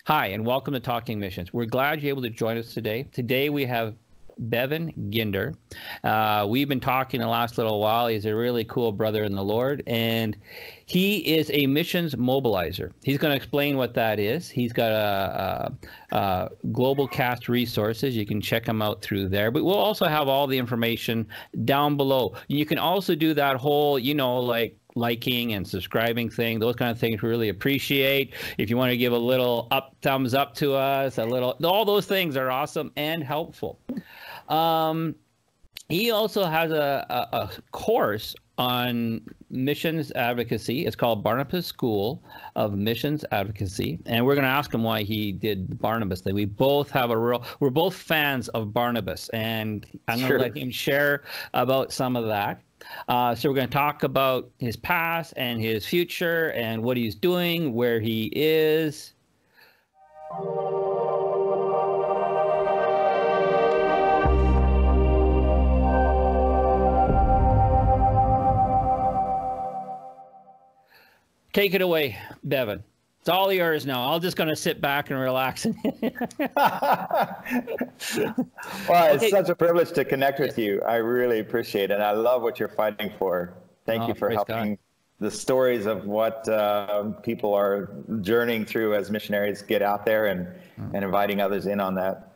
Hi, and welcome to Talking Missions. We're glad you're able to join us today. Today we have Bevin Ginder. We've been talking the last little while. He's a really cool brother in the Lord, and he is a missions mobilizer. He's going to explain what that is. He's got a GlobalCAST resources. You can check him out through there. But we'll also have all the information down below. You can also do that whole, like liking and subscribing thing. Those kind of things we really appreciate. If you want to give a little thumbs up to us, all those things are awesome and helpful. He also has a course on missions advocacy. It's called Barnabas School of Missions Advocacy, and we're going to ask him why he did the Barnabas thing. We're both fans of Barnabas, and I'm going to let him share about some of that. So we're going to talk about his past and his future and what he's doing, where he is. Take it away, Bevin. It's all yours now. I'm just going to sit back and relax. Well, it's such a privilege to connect with you. I really appreciate it. I love what you're fighting for. Thank you for helping the stories of what people are journeying through as missionaries get out there and inviting others in on that.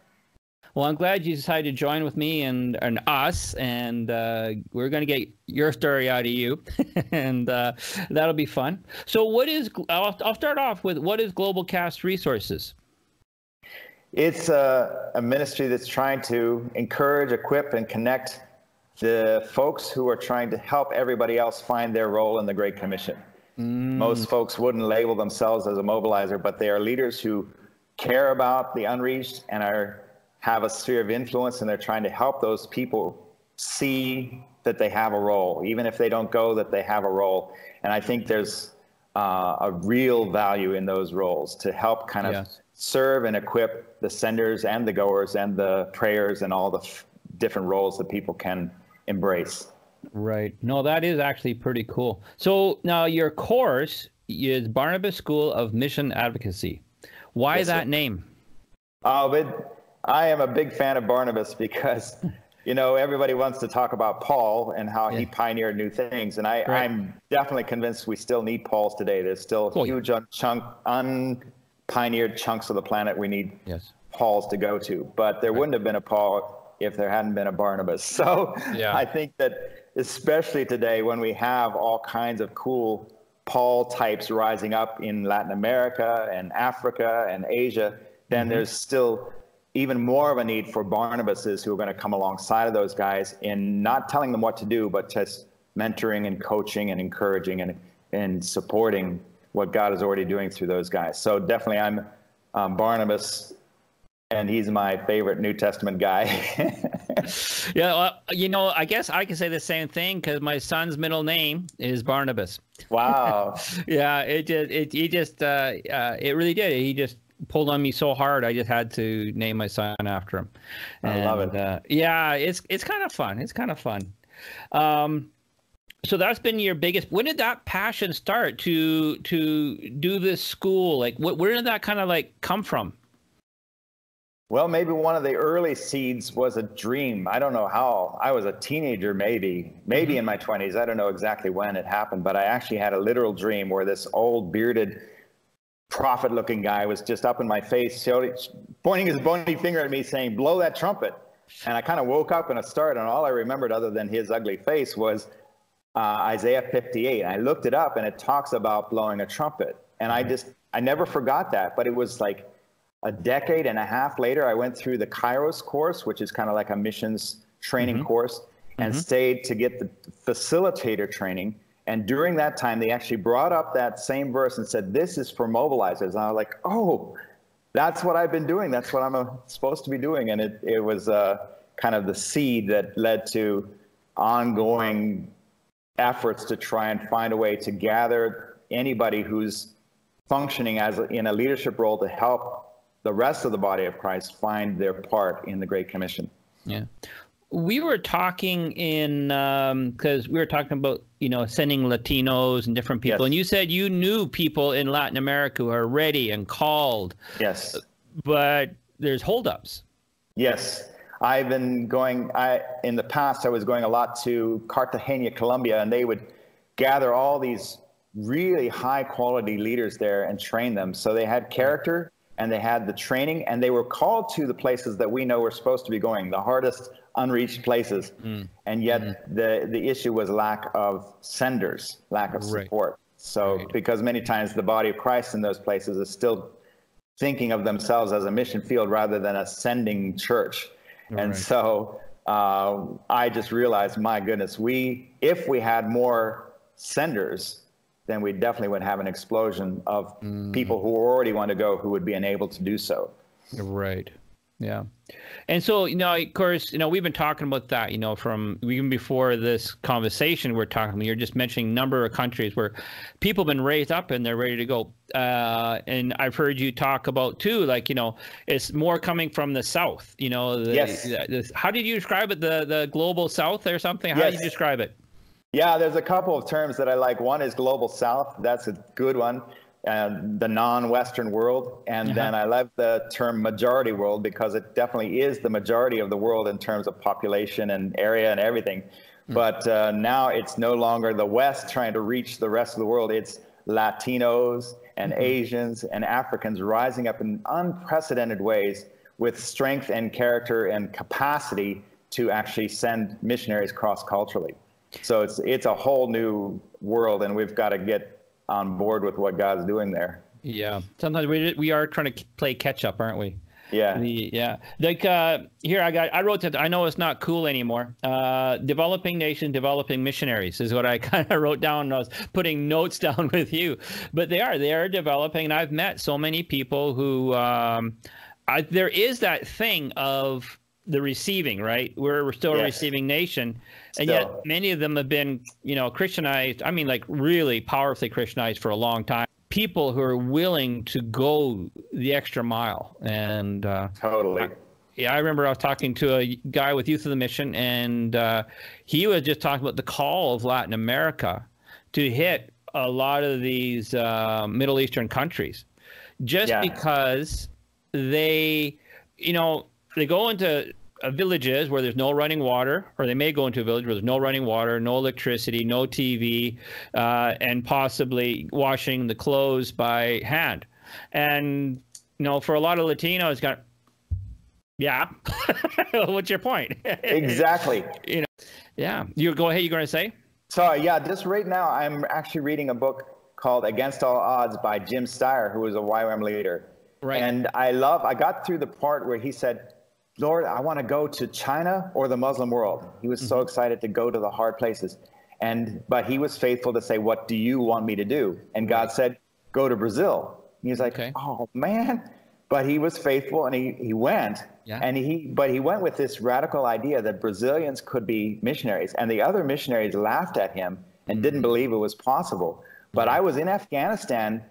Well, I'm glad you decided to join with me and us, and we're going to get your story out of you, and that'll be fun. So I'll start off with, what is GlobalCAST Resources? It's a ministry that's trying to encourage, equip, and connect the folks who are trying to help everybody else find their role in the Great Commission. Most folks wouldn't label themselves as a mobilizer, but they are leaders who care about the unreached and have a sphere of influence, and they're trying to help those people see that they have a role, even if they don't go, that they have a role. And I think there's a real value in those roles to help kind of serve and equip the senders and the goers and the prayers and all the different roles that people can embrace. Right. No, that is actually pretty cool. So now your course is Barnabas School of Mission Advocacy. Why that name? I am a big fan of Barnabas because, everybody wants to talk about Paul and how he pioneered new things. And I'm definitely convinced we still need Pauls today. There's still huge unpioneered chunks of the planet we need Pauls to go to. But there wouldn't have been a Paul if there hadn't been a Barnabas. So I think that especially today, when we have all kinds of cool Paul types rising up in Latin America and Africa and Asia, then there's still even more of a need for Barnabases who are going to come alongside of those guys in not telling them what to do, but just mentoring and coaching and encouraging and supporting what God is already doing through those guys. So definitely I'm Barnabas, and he's my favorite New Testament guy. Well, I guess I can say the same thing because my son's middle name is Barnabas. Wow. It really did. He just pulled on me so hard, I just had to name my son after him. I love it. It's kind of fun. It's kind of fun. So that's been your biggest. When did that passion start to do this school? Like, where did that kind of come from? Well, maybe one of the early seeds was a dream. I don't know how. I was a teenager, maybe in my 20s. I don't know exactly when it happened, but I actually had a literal dream where this old bearded prophet-looking guy was just up in my face, pointing his bony finger at me, saying, "Blow that trumpet." And I kind of woke up in a start, and all I remembered other than his ugly face was Isaiah 58. I looked it up, and it talks about blowing a trumpet. And I never forgot that. But it was like a decade and a half later, I went through the Kairos course, which is kind of like a missions training course, and stayed to get the facilitator training. And during that time, they actually brought up that same verse and said, "This is for mobilizers." And I was like, oh, that's what I've been doing. That's what I'm supposed to be doing. And it was kind of the seed that led to ongoing efforts to try and find a way to gather anybody who's functioning in a leadership role to help the rest of the body of Christ find their part in the Great Commission. Yeah. We were talking because we were talking about, sending Latinos and different people. Yes. And you said you knew people in Latin America who are ready and called. Yes. But there's holdups. Yes. I've been going, in the past, I was going a lot to Cartagena, Colombia, and they would gather all these really high quality leaders there and train them. So they had character and they had the training, and they were called to the places that we know we're supposed to be going, the hardest unreached places. And yet the issue was lack of senders, lack of support. So because many times the body of Christ in those places is still thinking of themselves as a mission field rather than a sending church. And so I just realized, my goodness, if we had more senders, then we definitely would have an explosion of people who already want to go, who would be unable to do so. Right. Yeah. And so, of course, we've been talking about that, from even before this conversation we're talking, you're just mentioning number of countries where people have been raised up and they're ready to go. And I've heard you talk about too, like, it's more coming from the South, Yes. How did you describe it? The global South or something? How do you describe it? Yeah, there's a couple of terms that I like. One is global South. That's a good one. The non-Western world. And then I love the term majority world, because it definitely is the majority of the world in terms of population and area and everything. But now it's no longer the West trying to reach the rest of the world. It's Latinos and Asians and Africans rising up in unprecedented ways with strength and character and capacity to actually send missionaries cross-culturally. So it's a whole new world, and we've got to get on board with what God's doing there. Yeah. Sometimes we are trying to play catch up, aren't we? Yeah. Like here I wrote that. I know it's not cool anymore. Developing nation, developing missionaries is what I kind of wrote down when I was putting notes down with you. But they are developing, and I've met so many people who there is that thing of the receiving, right? We're still a receiving nation, and yet many of them have been, Christianized. I mean, like really powerfully Christianized for a long time. People who are willing to go the extra mile, and totally. I remember I was talking to a guy with Youth of the Mission, and he was just talking about the call of Latin America to hit a lot of these Middle Eastern countries, just because they, they go into villages where there's no running water, or they may go into a village where there's no running water, no electricity, no TV, and possibly washing the clothes by hand. And, for a lot of Latinos, what's your point? Exactly. You go ahead, you're going to say? So, just right now, I'm actually reading a book called Against All Odds by Jim Steyer, who was a YWAM leader. Right. And I got through the part where he said, Lord, I want to go to China or the Muslim world. He was so excited to go to the hard places. But he was faithful to say, what do you want me to do? And God said, go to Brazil. And he's like, oh man. But he was faithful, and he went. Yeah. And he went with this radical idea that Brazilians could be missionaries. And the other missionaries laughed at him and didn't believe it was possible. But I was in Afghanistan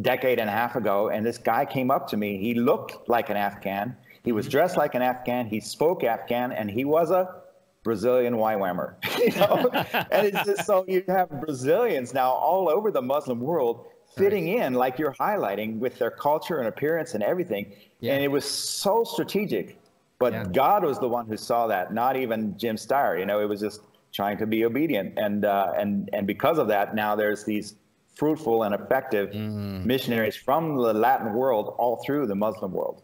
decade and a half ago, and this guy came up to me. He looked like an Afghan. He was dressed like an Afghan. He spoke Afghan, and he was a Brazilian YWAMer. And it's just, so you have Brazilians now all over the Muslim world fitting in, like you're highlighting, with their culture and appearance and everything. And it was so strategic. But God was the one who saw that, not even Jim Steyer. It was just trying to be obedient, and because of that, now there's these fruitful and effective missionaries from the Latin world all through the Muslim world.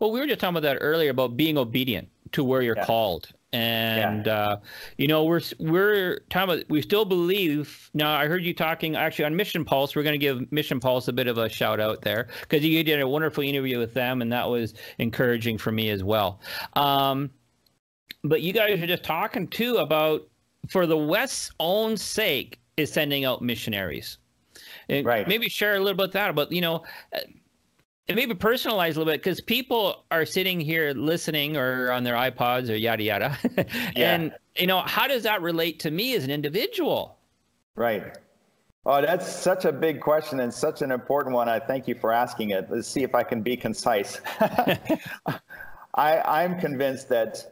Well, we were just talking about that earlier, about being obedient to where you're called. And, we're talking about, we still believe. Now, I heard you talking actually on Mission Pulse. We're going to give Mission Pulse a bit of a shout out there, because you did a wonderful interview with them, and that was encouraging for me as well. But you guys are just talking too about, for the West's own sake, is sending out missionaries. And maybe share a little bit that about, and maybe personalize a little bit, because people are sitting here listening or on their iPods or yada, yada. And, how does that relate to me as an individual? Right. Oh, that's such a big question and such an important one. I thank you for asking it. Let's see if I can be concise. I'm convinced that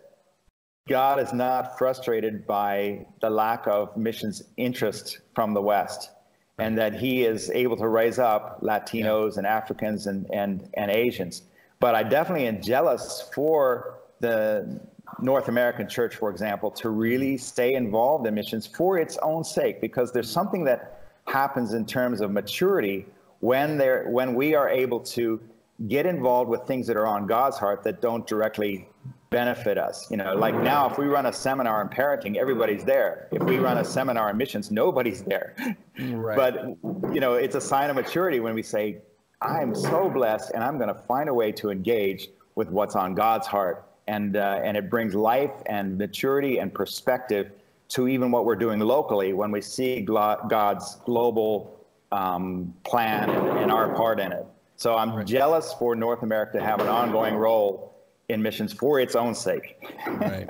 God is not frustrated by the lack of missions interest from the West, and that he is able to raise up Latinos and Africans and Asians. But I definitely am jealous for the North American church, for example, to really stay involved in missions for its own sake, because there's something that happens in terms of maturity when we are able to get involved with things that are on God's heart that don't directly benefit us. You know, like now, if we run a seminar on parenting, everybody's there. If we run a seminar on missions, nobody's there. Right. But, you know, it's a sign of maturity when we say, I'm so blessed and I'm going to find a way to engage with what's on God's heart. And it brings life and maturity and perspective to even what we're doing locally when we see God's global plan and our part in it. So I'm jealous for North America to have an ongoing role in missions for its own sake. Right.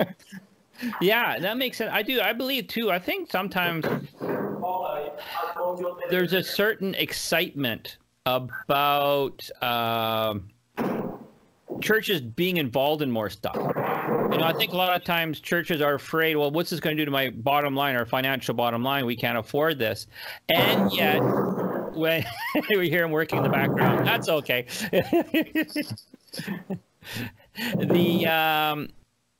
Yeah, that makes sense. I believe too. I think sometimes there's a certain excitement about churches being involved in more stuff. You know, I think a lot of times churches are afraid, well, what's this going to do to my bottom line, our financial bottom line? We can't afford this. And yet, when we hear him working in the background, that's okay.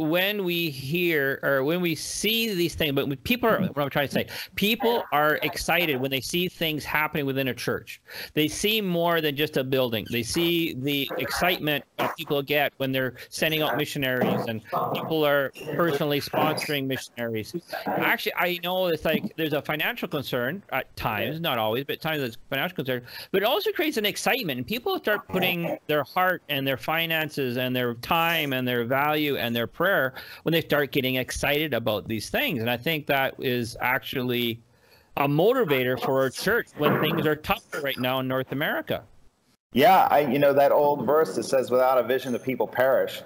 When we hear or when we see these things, but people are, what I'm trying to say, people are excited when they see things happening within a church. They see more than just a building. They see the excitement that people get when they're sending out missionaries and people are personally sponsoring missionaries. Actually, I know it's like there's a financial concern at times, not always, but at times there's financial concern, but it also creates an excitement and people start putting their heart and their finances and their time and their value and their prayer when they start getting excited about these things. And I think that is actually a motivator for a church when things are tougher right now in North America. Yeah, you know, that old verse that says, without a vision, the people perish.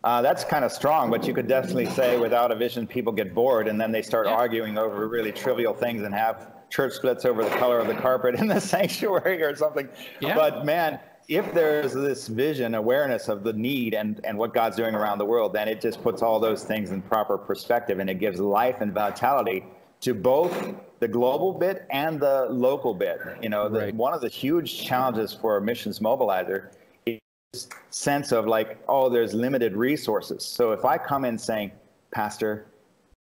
That's kind of strong, but you could definitely say without a vision, people get bored and then they start arguing over really trivial things and have church splits over the color of the carpet in the sanctuary or something. Yeah. But man, if there's this vision, awareness of the need and what God's doing around the world, then it just puts all those things in proper perspective and it gives life and vitality to both the global bit and the local bit. You know, one of the huge challenges for a missions mobilizer is sense of like, oh, there's limited resources. So if I come in saying, Pastor,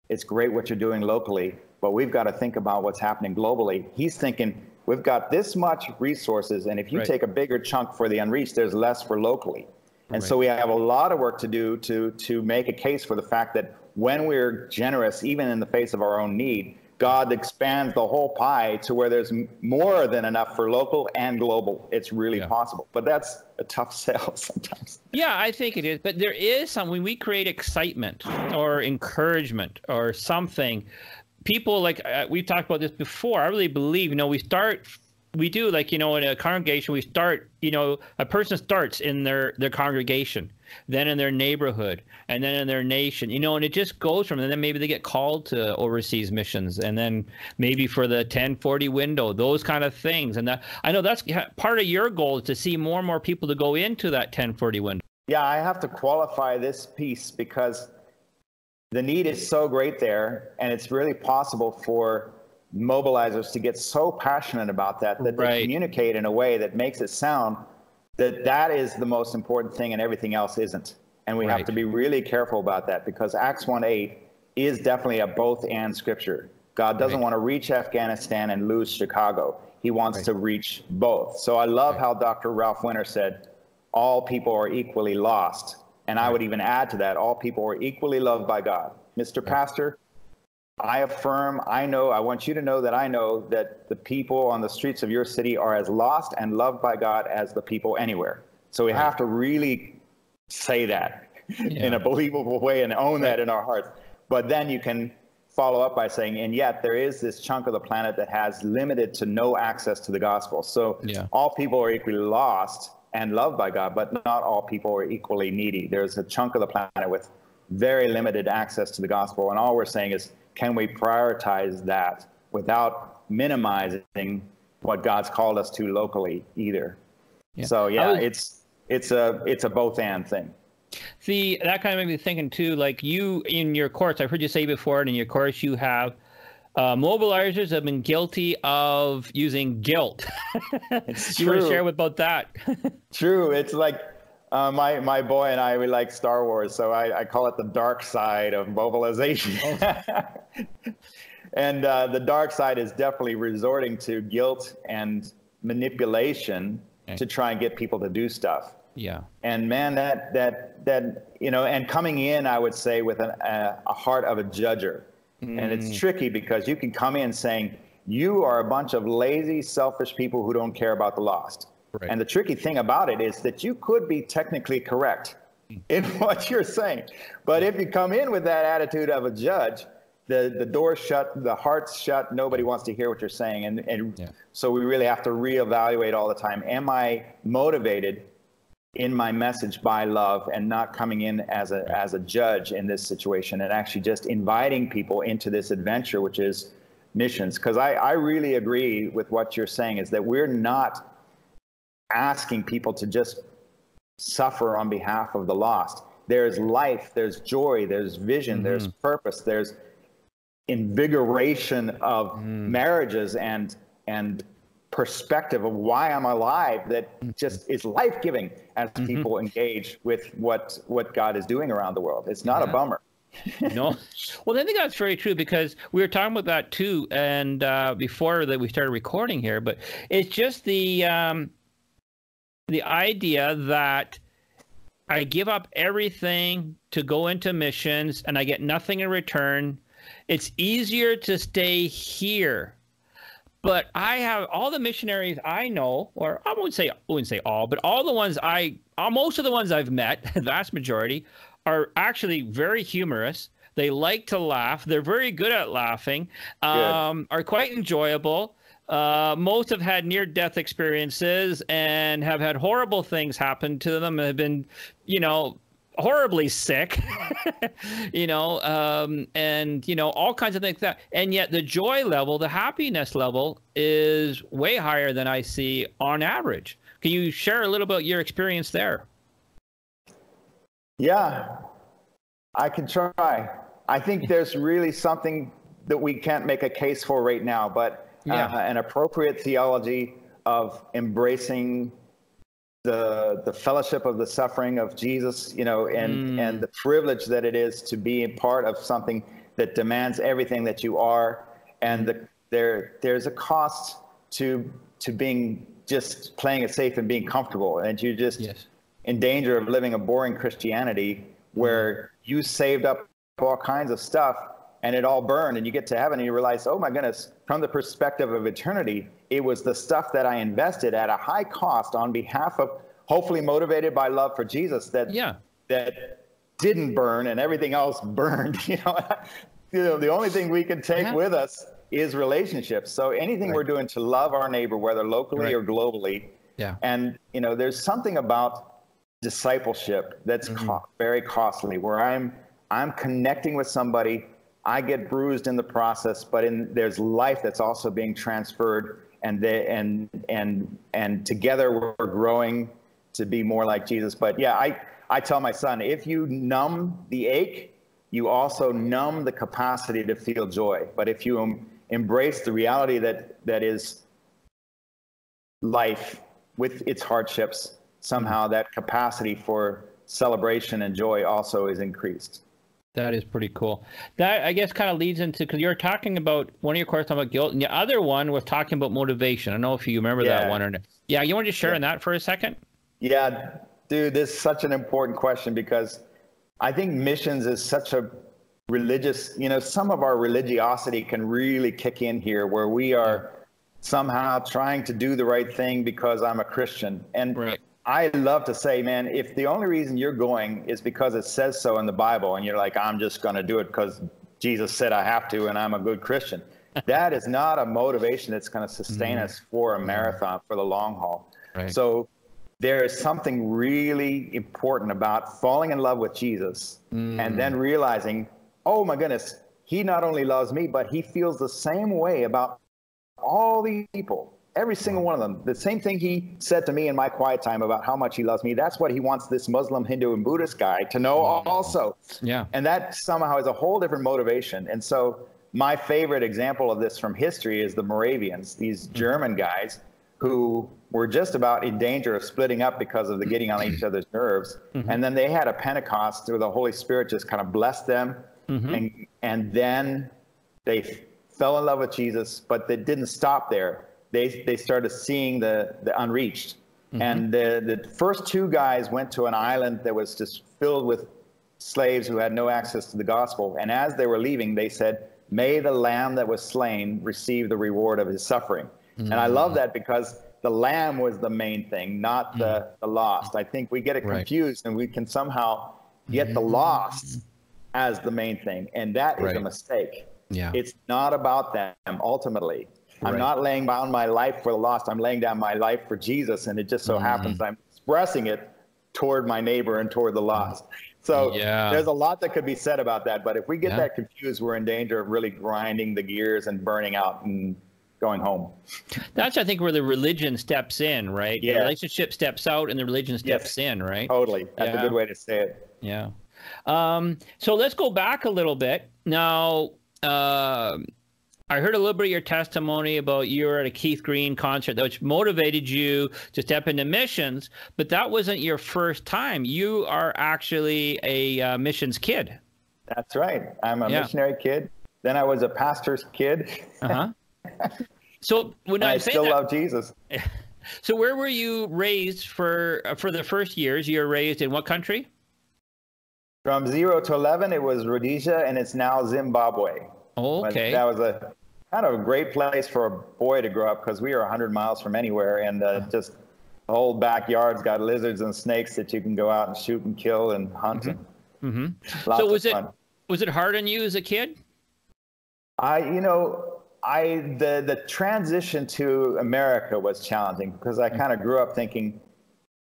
it's great what you're doing locally, but we've got to think about what's happening globally. He's thinking, we've got this much resources, and if you take a bigger chunk for the unreached, there's less for locally. And so we have a lot of work to do to make a case for the fact that when we're generous, even in the face of our own need, God expands the whole pie to where there's more than enough for local and global. It's really possible. But that's a tough sell sometimes. Yeah, I think it is. But there is some, when we create excitement or encouragement or something, people like we've talked about this before. I really believe, you know, we do like, you know, in a congregation, we start, you know, a person starts in their congregation, then in their neighborhood, and then in their nation, you know, and it just goes from, and then maybe they get called to overseas missions, and then maybe for the 1040 window, those kind of things. And that, I know that's part of your goal, is to see more and more people to go into that 1040 window. Yeah, I have to qualify this piece because the need is so great there, and it's really possible for mobilizers to get so passionate about that they communicate in a way that makes it sound that that is the most important thing and everything else isn't. And we have to be really careful about that, because Acts 1:8 is definitely a both-and scripture. God doesn't want to reach Afghanistan and lose Chicago. He wants to reach both. So I love how Dr. Ralph Winter said, all people are equally lost. And I would even add to that, all people are equally loved by God. Mr. Pastor, I affirm, I want you to know that the people on the streets of your city are as lost and loved by God as the people anywhere. So we have to really say that in a believable way and own that in our hearts. But then you can follow up by saying, and yet there is this chunk of the planet that has limited to no access to the gospel. So all people are equally lost and loved by God, but not all people are equally needy. There's a chunk of the planet with very limited access to the gospel. And all we're saying is, can we prioritize that without minimizing what God's called us to locally either? So it's a both and thing. See, that kind of made me thinking too, like you in your course, I've heard you say before, and in your course you have mobilizers have been guilty of using guilt. It's You want to true. share about that? True. It's like my boy and I, we like Star Wars, so I call it the dark side of mobilization. And the dark side is definitely resorting to guilt and manipulation to try and get people to do stuff. Yeah. And man, that you know, and coming in, I would say, with a heart of a judger. And it's tricky because you can come in saying, you are a bunch of lazy, selfish people who don't care about the lost. Right. And the tricky thing about it is that you could be technically correct in what you're saying. But if you come in with that attitude of a judge, the door's shut, the heart's shut, nobody wants to hear what you're saying. And so we really have to reevaluate all the time. Am I motivated in my message by love, and not coming in as a judge in this situation, and actually just inviting people into this adventure, which is missions? Because I really agree with what you're saying, is that we're not asking people to just suffer on behalf of the lost. There's life, there's joy, there's vision, there's purpose, there's invigoration of marriages and perspective of why I'm alive that just is life-giving as people engage with what God is doing around the world. It's not a bummer. No. Well, I think that's very true, because we were talking about that too, and before that we started recording here, but it's just the idea that I give up everything to go into missions and I get nothing in return. It's easier to stay here. But I have all the missionaries I know, or I wouldn't say all, but all the ones most of the ones I've met, the vast majority, are actually very humorous. They like to laugh. They're very good at laughing, are quite enjoyable. Most have had near-death experiences and have had horrible things happen to them, have been, horribly sick, and, all kinds of things like that. And yet the joy level, the happiness level is way higher than I see on average. Can you share a little about your experience there? Yeah, I can try. I think there's really something that we can't make a case for right now, but an appropriate theology of embracing the fellowship of the suffering of Jesus, and the privilege that it is to be a part of something that demands everything that you are. And there's a cost to being just playing it safe and being comfortable. And you're just in danger of living a boring Christianity where you saved up all kinds of stuff and it all burned, and you get to heaven and you realize, oh my goodness, from the perspective of eternity, it was the stuff that I invested at a high cost on behalf of, hopefully motivated by love for Jesus, that didn't burn, and everything else burned. The only thing we can take with us is relationships. So anything we're doing to love our neighbor, whether locally or globally. And there's something about discipleship that's very costly, where I'm connecting with somebody. I get bruised in the process, but there's life that's also being transferred, and together we're growing to be more like Jesus. But I tell my son, if you numb the ache, you also numb the capacity to feel joy. But if you embrace the reality that is life with its hardships, somehow that capacity for celebration and joy also is increased. That is pretty cool. That, I guess, kind of leads into, because you're talking about, one of your courses talking about guilt, and the other one was talking about motivation. I don't know if you remember that one or not. Yeah, you want to just share on that for a second? Yeah, dude, this is such an important question, because I think missions is such a religious, some of our religiosity can really kick in here, where we are somehow trying to do the right thing because I'm a Christian. And I love to say, man, if the only reason you're going is because it says so in the Bible, and you're like, I'm just going to do it because Jesus said I have to, and I'm a good Christian, that is not a motivation that's going to sustain us for a marathon, for the long haul. So there is something really important about falling in love with Jesus and then realizing, oh my goodness, he not only loves me, but he feels the same way about all these people, Every single one of them. The same thing he said to me in my quiet time about how much he loves me. That's what he wants this Muslim, Hindu, and Buddhist guy to know also. Yeah. And that somehow is a whole different motivation. And so my favorite example of this from history is the Moravians, these German guys who were just about in danger of splitting up because of the getting on each other's nerves. And then they had a Pentecost where the Holy Spirit just kind of blessed them. And then they fell in love with Jesus, but they didn't stop there. They started seeing the unreached. And the first two guys went to an island that was just filled with slaves who had no access to the gospel. And as they were leaving, they said, "May the lamb that was slain receive the reward of his suffering." And I love that because the lamb was the main thing, not the lost. I think we get it confused, and we can somehow get the lost as the main thing. And that is a mistake. Yeah. It's not about them ultimately. I'm not laying down my life for the lost. I'm laying down my life for Jesus. And it just so happens I'm expressing it toward my neighbor and toward the lost. So there's a lot that could be said about that. But if we get that confused, we're in danger of really grinding the gears and burning out and going home. That's, I think, where the religion steps in, right? The relationship steps out and the religion steps in, right? Totally. That's a good way to say it. Yeah. So let's go back a little bit. Now, I heard a little bit of your testimony about you were at a Keith Green concert, which motivated you to step into missions, but that wasn't your first time. You are actually a missions kid. That's right. I'm a missionary kid. Then I was a pastor's kid. So when I still love Jesus. So where were you raised for the first years? You were raised in what country? From 0 to 11, it was Rhodesia, and it's now Zimbabwe. Oh, okay. But that was a kind of a great place for a boy to grow up because we are 100 miles from anywhere, and just the whole backyard's got lizards and snakes that you can go out and shoot and kill and hunt. So was it hard on you as a kid? The transition to America was challenging because I kind of grew up thinking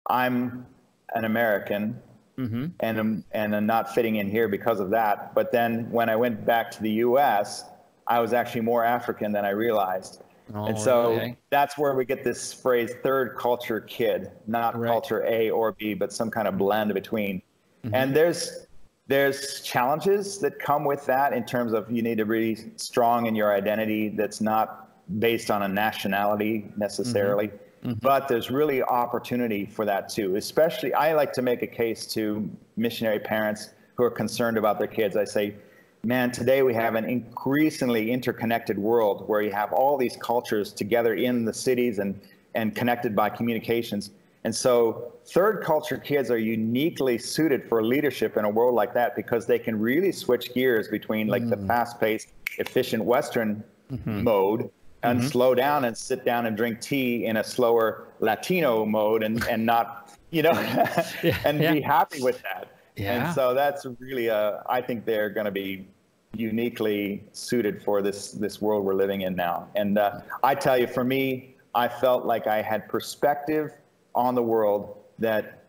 I'm an American. And I'm not fitting in here because of that. But then when I went back to the U.S., I was actually more African than I realized. And so that's where we get this phrase, third culture kid, not culture A or B, but some kind of blend between. And there's challenges that come with that in terms of you need to be strong in your identity that's not based on a nationality necessarily. But there's really opportunity for that too. Especially, I like to make a case to missionary parents who are concerned about their kids. I say, man, today we have an increasingly interconnected world where you have all these cultures together in the cities and connected by communications. And so third culture kids are uniquely suited for leadership in a world like that because they can really switch gears between like the fast-paced, efficient Western mode and slow down and sit down and drink tea in a slower Latino mode and not, and be happy with that. And so that's really, I think they're going to be uniquely suited for this world we're living in now. And I tell you, for me, I felt like I had perspective on the world that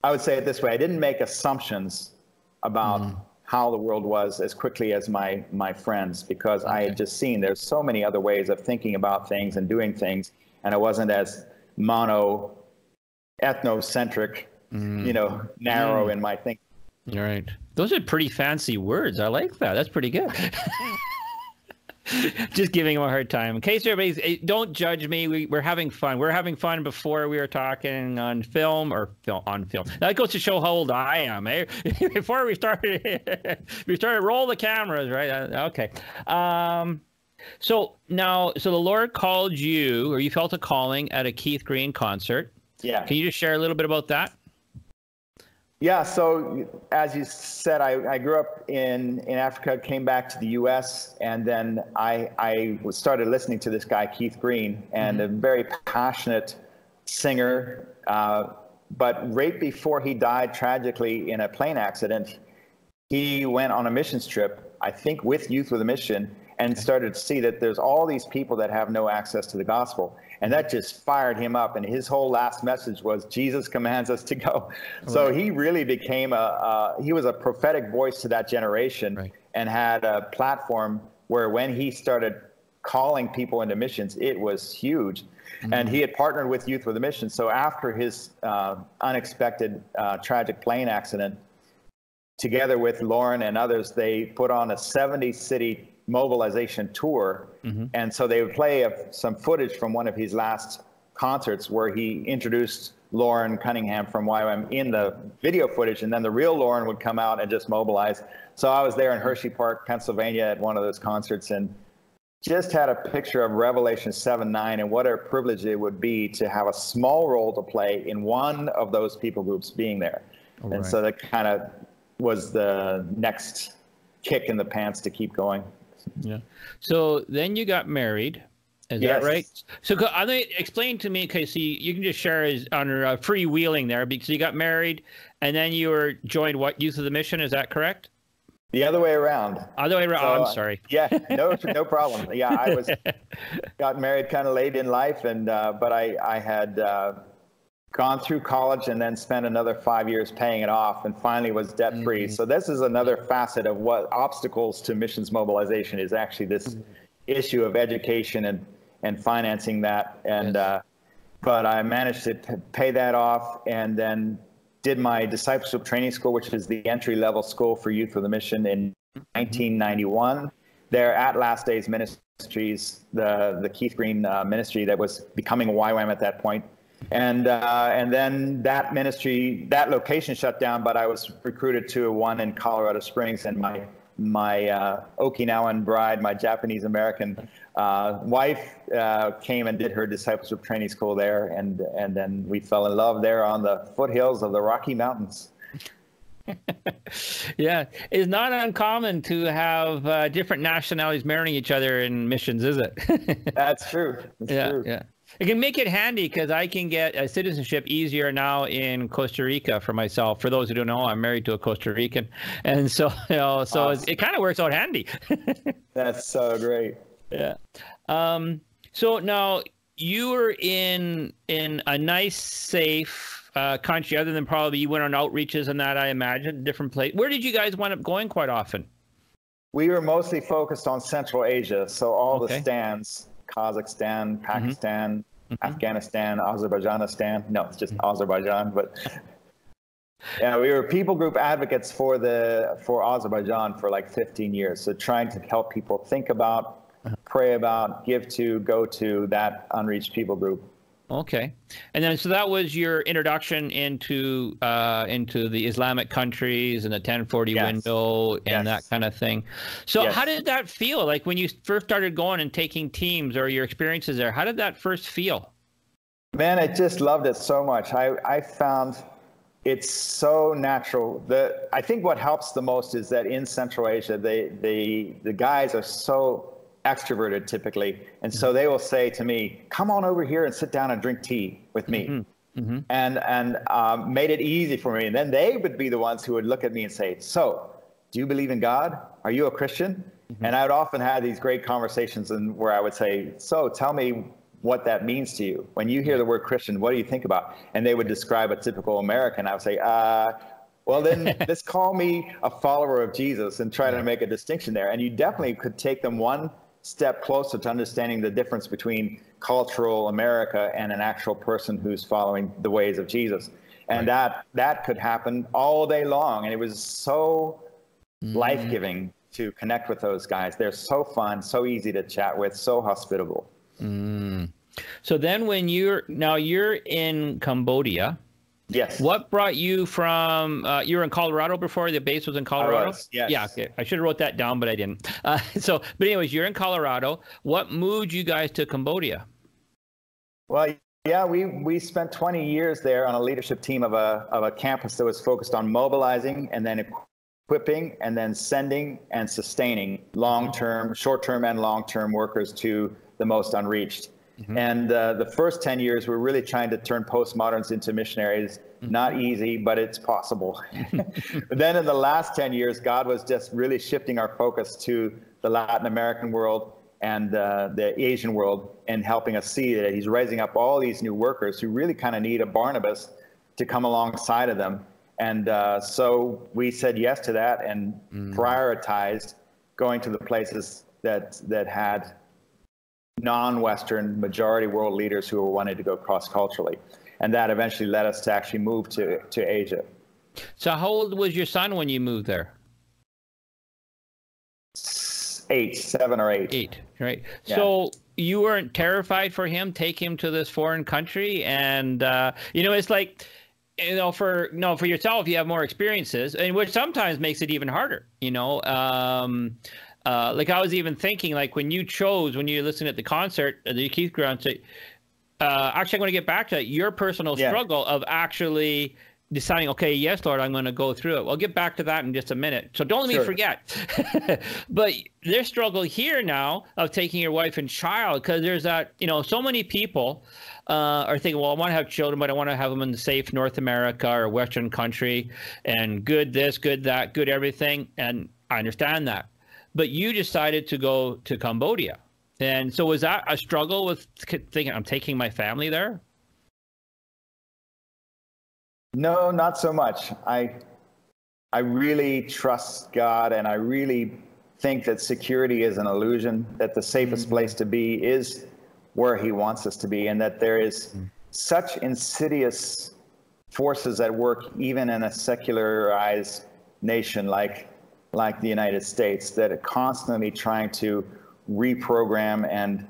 I would say it this way. I didn't make assumptions about how the world was as quickly as my friends, because I had just seen there's so many other ways of thinking about things and doing things, and I wasn't as ethnocentric, narrow in my thinking. All right. Those are pretty fancy words. I like that. That's pretty good. Just giving him a hard time. In case everybody's, don't judge me. We're having fun. We're having fun before we were talking on film. That goes to show how old I am. Eh? Before we started, roll the cameras, right? Okay. So the Lord called you, or you felt a calling at a Keith Green concert. Yeah. Can you just share a little bit about that? Yeah, so as you said, I grew up in Africa, came back to the U.S., and then I started listening to this guy, Keith Green, and a very passionate singer. But right before he died tragically in a plane accident, he went on a missions trip, I think with Youth with a Mission, and started to see that there's all these people that have no access to the gospel. And that just fired him up. And his whole last message was, Jesus commands us to go. Right. So he really became he was a prophetic voice to that generation, and had a platform where when he started calling people into missions, it was huge. And he had partnered with Youth with a Mission. So after his unexpected tragic plane accident, together with Lauren and others, they put on a 70-city mobilization tour. And so they would play some footage from one of his last concerts where he introduced Lauren Cunningham from YWAM in the video footage, and then the real Lauren would come out and just mobilize. So I was there in Hershey Park, Pennsylvania at one of those concerts, and just had a picture of Revelation 7:9 and what a privilege it would be to have a small role to play in one of those people groups being there. And so that kind of was the next kick in the pants to keep going. Yeah. So then you got married. Is that right? So explain to me, okay, so you can just share on freewheeling there, because you got married and then you were joined Youth of the Mission, is that correct? The other way around. Other way around. So, I'm sorry. Yeah, no problem. Yeah, I got married kind of late in life, and but I had gone through college and then spent another 5 years paying it off, and finally was debt free. So this is another facet of what obstacles to missions mobilization is, actually this issue of education and financing that. And but I managed to pay that off, and then did my discipleship training school, which is the entry-level school for Youth with a Mission, in 1991. There at Last Days Ministries, the Keith Green ministry that was becoming YWAM at that point. And then that ministry, that location shut down, but I was recruited to one in Colorado Springs, and my Okinawan bride, my Japanese American wife, came and did her discipleship training school there, and then we fell in love there on the foothills of the Rocky Mountains. Yeah, it's not uncommon to have different nationalities marrying each other in missions, is it? That's true. That's true. Yeah. It can make it handy, because I can get a citizenship easier now in Costa Rica for myself. For those who don't know, I'm married to a Costa Rican, and so awesome. It kind of works out handy. That's so great. Yeah. So now you were in a nice, safe country, other than probably you went on outreaches and that, I imagine, different place. Where did you guys wind up going quite often? We were mostly focused on Central Asia, so all the stands. Kazakhstan, Pakistan, Afghanistan, Azerbaijanistan. No, it's just Azerbaijan. But yeah, we were people group advocates for Azerbaijan for like 15 years. So trying to help people think about, pray about, give to, go to that unreached people group. Okay, and then so that was your introduction into the Islamic countries and the 1040 window and that kind of thing. So how did that feel? Like when you first started going and taking teams, or your experiences there, how did that first feel? Man, I just loved it so much. I found it's so natural. I think what helps the most is that in Central Asia, the guys are so extroverted typically, and so they will say to me, come on over here and sit down and drink tea with me. And made it easy for me. And then they would be the ones who would look at me and say, so do you believe in God? Are you a Christian? And I would often have these great conversations where I would say, so tell me what that means to you. When you hear the word Christian, what do you think about? And they would describe a typical American. I would say, well, then let's call me a follower of Jesus, and try to make a distinction there. And you definitely could take them one step closer to understanding the difference between cultural America and an actual person who's following the ways of Jesus. And that could happen all day long. And it was so life-giving to connect with those guys. They're so fun, so easy to chat with, so hospitable. So then when you're in Cambodia. Yes. What brought you from, you were in Colorado before? The base was in Colorado? I was, yes. Yeah, okay. I should have wrote that down, but I didn't. But anyways, you're in Colorado. What moved you guys to Cambodia? Well, yeah, we spent 20 years there on a leadership team of a campus that was focused on mobilizing and then equipping and then sending and sustaining long-term, short-term and long-term workers to the most unreached. And the first 10 years, we're really trying to turn postmoderns into missionaries. Not easy, but it's possible. But then in the last 10 years, God was just really shifting our focus to the Latin American world and the Asian world, and helping us see that he's raising up all these new workers who really kind of need a Barnabas to come alongside of them. And so we said yes to that and prioritized going to the places that had non-Western majority world leaders who were wanting to go cross-culturally. And that eventually led us to actually move to Asia. So how old was your son when you moved there? 7 or 8. 8, right? Yeah. So you weren't terrified for him, take him to this foreign country? And, it's like, for yourself, you have more experiences, and which sometimes makes it even harder, like I was even thinking, like when you listened at the concert, the Keith Ground, actually, I'm going to get back to that, your personal struggle of actually deciding, okay, yes, Lord, I'm going to go through it. We'll get back to that in just a minute. So don't let me forget. But their struggle here now of taking your wife and child, because there's that, so many people are thinking, well, I want to have children, but I want to have them in the safe North America or Western country, and good this, good that, good everything. And I understand that. But you decided to go to Cambodia. And so was that a struggle with thinking, I'm taking my family there? No, not so much. I really trust God, and I really think that security is an illusion, that the safest place to be is where he wants us to be, and that there is such insidious forces at work, even in a secularized nation like the United States, that are constantly trying to reprogram and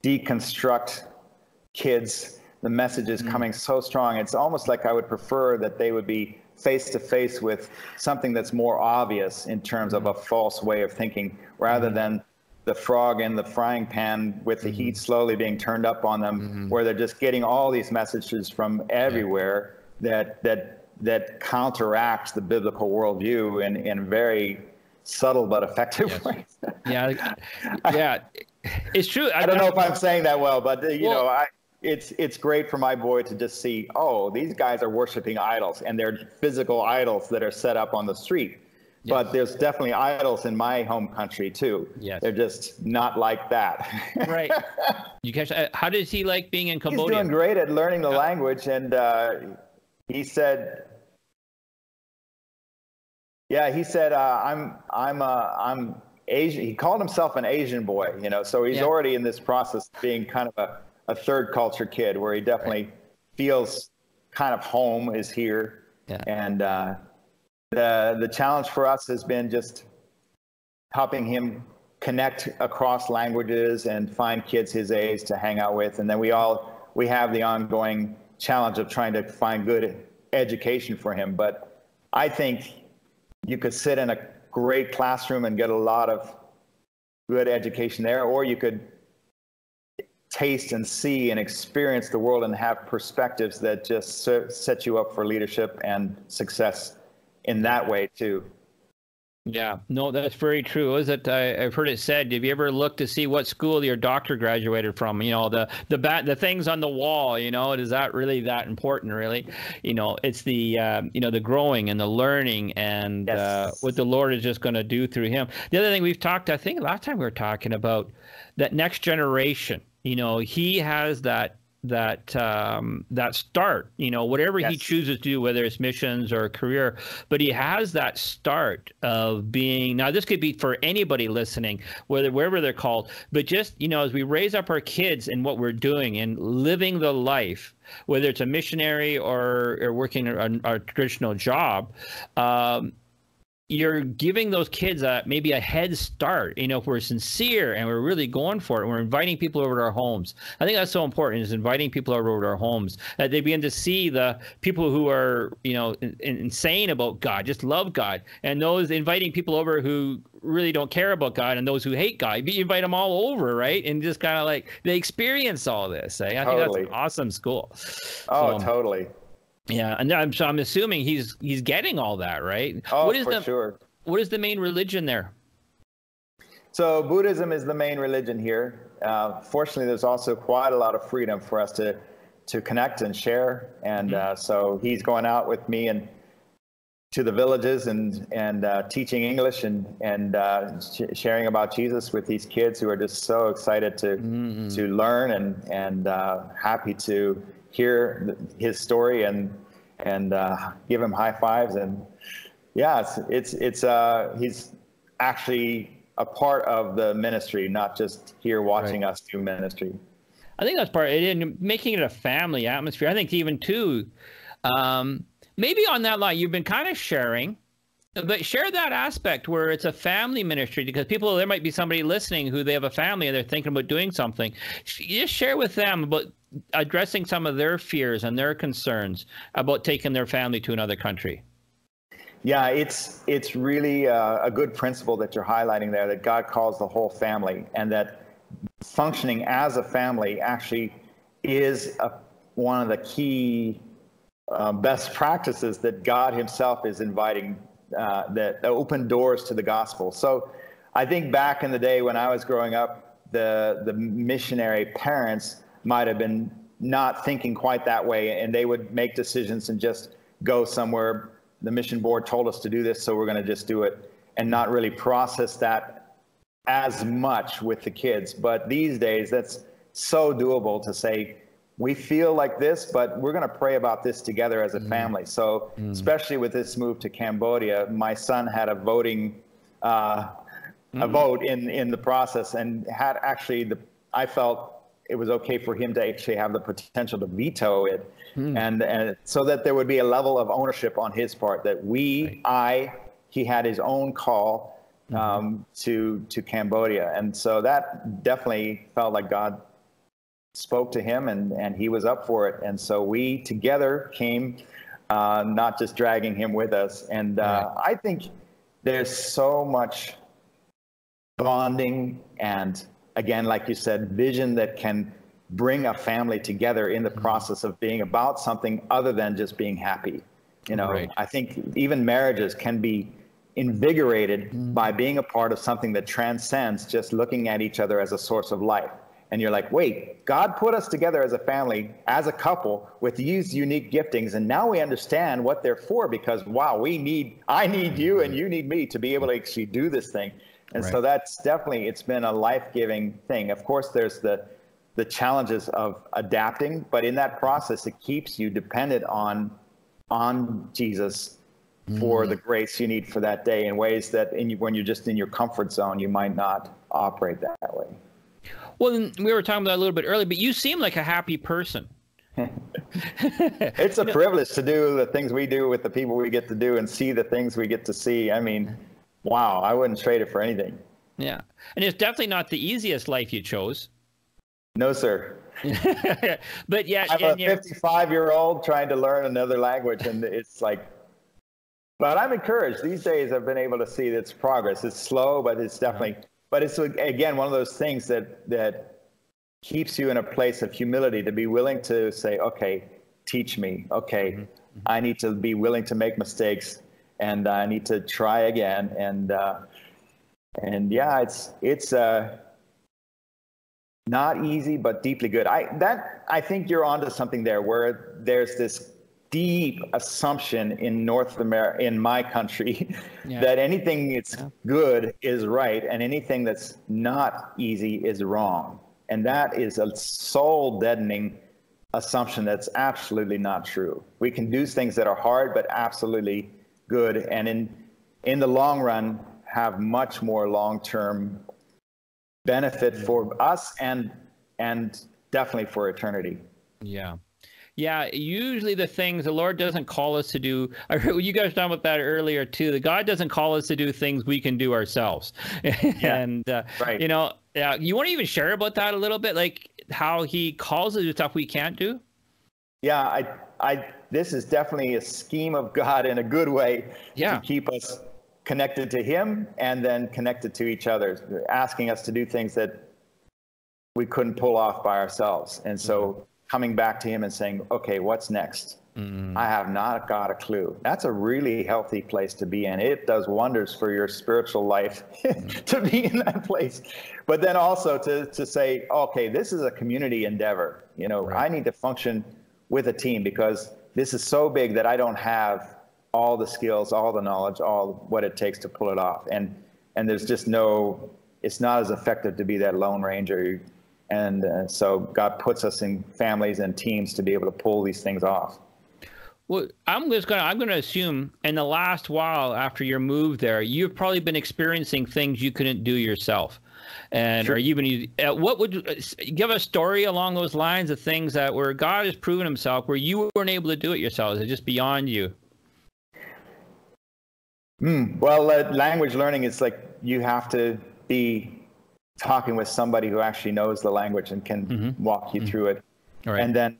deconstruct kids. The message is coming so strong. It's almost like I would prefer that they would be face to face with something that's more obvious in terms of a false way of thinking, rather than the frog in the frying pan with the heat slowly being turned up on them, where they're just getting all these messages from everywhere that counteract the biblical worldview in very subtle but effective ways. Yeah, it's true. I don't know if I'm saying that well, but it's great for my boy to just see, oh, these guys are worshiping idols, and they're physical idols that are set up on the street. Yes. But there's definitely idols in my home country too. Yes. They're just not like that. Right. You catch? How does he like being in Cambodia? He's doing great at learning the language, and he said, I'm Asian. He called himself an Asian boy, so he's already in this process of being kind of a third culture kid, where he definitely feels kind of home is here. Yeah. And the challenge for us has been just helping him connect across languages and find kids his age to hang out with. And then we have the ongoing challenge of trying to find good education for him. But I think you could sit in a great classroom and get a lot of good education there, or you could taste and see and experience the world and have perspectives that just set you up for leadership and success in that way too. Yeah, no, that's very true. I've heard it said, have you ever looked to see what school your doctor graduated from? The things on the wall, is that really that important, really? It's the, the growing and the learning and what the Lord is just going to do through him. The other thing we've talked, I think last time we were talking about that next generation. He has that start, whatever he chooses to do, whether it's missions or a career, but he has that start of being, now this could be for anybody listening, wherever they're called, but just, as we raise up our kids and what we're doing and living the life, whether it's a missionary or working a traditional job, you're giving those kids maybe a head start, if we're sincere and we're really going for it, and we're inviting people over to our homes. I think that's so important, is inviting people over to our homes, that they begin to see the people who are, insane about God, just love God, and those inviting people over who really don't care about God, and those who hate God, but you invite them all over, right? And just kind of like they experience all this. I think that's an awesome school. Oh, totally. Yeah, and I'm assuming he's getting all that, right? Oh, for sure. What is the main religion there? So Buddhism is the main religion here. Fortunately, there's also quite a lot of freedom for us to connect and share. And so he's going out with me and to the villages and teaching English and sharing about Jesus with these kids who are just so excited to learn and happy to hear his story and give him high fives. And yeah, it's he's actually a part of the ministry, not just here watching us do ministry. I think that's part, and making it a family atmosphere. I think even too, maybe on that line, you've been kind of sharing, but share that aspect where it's a family ministry, because there might be somebody listening who they have a family and they're thinking about doing something. Just share with them about addressing some of their fears and their concerns about taking their family to another country. Yeah, it's really a good principle that you're highlighting there, that God calls the whole family, and that functioning as a family actually is one of the key best practices that God himself is inviting, that open doors to the gospel. So I think back in the day when I was growing up, the missionary parents might have been not thinking quite that way, and they would make decisions and just go somewhere. The mission board told us to do this, so we're going to just do it, and not really process that as much with the kids. But these days, that's so doable to say, we feel like this, but we're going to pray about this together as a family. So especially with this move to Cambodia, my son had a voting, a vote in the process, and had actually I felt it was okay for him to actually have the potential to veto it. And so that there would be a level of ownership on his part, that he had his own call to Cambodia. And so that definitely felt like God spoke to him, and he was up for it. And so we together came, not just dragging him with us. And I think there's so much bonding and, again, like you said, vision that can bring a family together in the process of being about something other than just being happy. I think even marriages can be invigorated by being a part of something that transcends just looking at each other as a source of life. And you're like, wait, God put us together as a family, as a couple, with these unique giftings, and now we understand what they're for, because wow, I need you and you need me to be able to actually do this thing. And so that's definitely, it's been a life-giving thing. Of course, there's the challenges of adapting, but in that process, it keeps you dependent on Jesus for the grace you need for that day, in ways that when you're just in your comfort zone, you might not operate that way. Well, we were talking about that a little bit earlier, but you seem like a happy person. It's a privilege to do the things we do with the people we get to do and see the things we get to see. I mean, wow, I wouldn't trade it for anything. Yeah. And it's definitely not the easiest life you chose. No, sir. But yeah, I'm a 55-year-old trying to learn another language, and it's like, but I'm encouraged. These days I've been able to see that's progress. It's slow, but it's definitely, but it's, again, one of those things that keeps you in a place of humility, to be willing to say, okay, teach me. Okay, I need to be willing to make mistakes, and I need to try again. And yeah, it's not easy, but deeply good. I think you're onto something there, where there's this deep assumption in North America, in my country, that anything that's good is right, and anything that's not easy is wrong. And that is a soul-deadening assumption that's absolutely not true. We can do things that are hard, but absolutely good, and in the long run, have much more long-term benefit for us and definitely for eternity. Yeah, usually the things the Lord doesn't call us to do, I heard you guys talking about that earlier too, that God doesn't call us to do things we can do ourselves. And right. you want to even share about that a little bit, like how he calls us to do stuff we can't do? Yeah, this is definitely a scheme of God in a good way to keep us connected to him and then connected to each other, asking us to do things that we couldn't pull off by ourselves. And so coming back to him and saying, okay, what's next? I have not got a clue. That's a really healthy place to be in. It does wonders for your spiritual life to be in that place. But then also to say, okay, this is a community endeavor. I need to function with a team, because this is so big that I don't have all the skills, all the knowledge, all what it takes to pull it off. And there's just it's not as effective to be that lone ranger. And so God puts us in families and teams to be able to pull these things off. Well, I'm gonna assume in the last while after your move there, you've probably been experiencing things you couldn't do yourself. And Sure. are you been what would give a story along those lines of things that where God has proven himself where you weren't able to do it yourself? Is it just beyond you? Well, language learning is like you have to be talking with somebody who actually knows the language and can walk you through it. Right. And then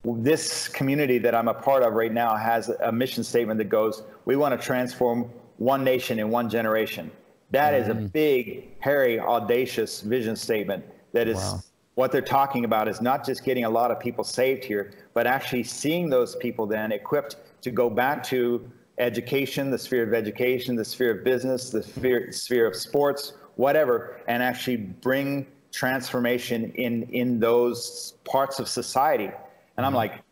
this community that I'm a part of right now has a mission statement that goes, we want to transform one nation in one generation. That is a big, hairy, audacious vision statement. That is what they're talking about is not just getting a lot of people saved here, but actually seeing those people then equipped to go back to education, the sphere of education, the sphere of business, the sphere of sports, whatever, and actually bring transformation in those parts of society. And I'm like,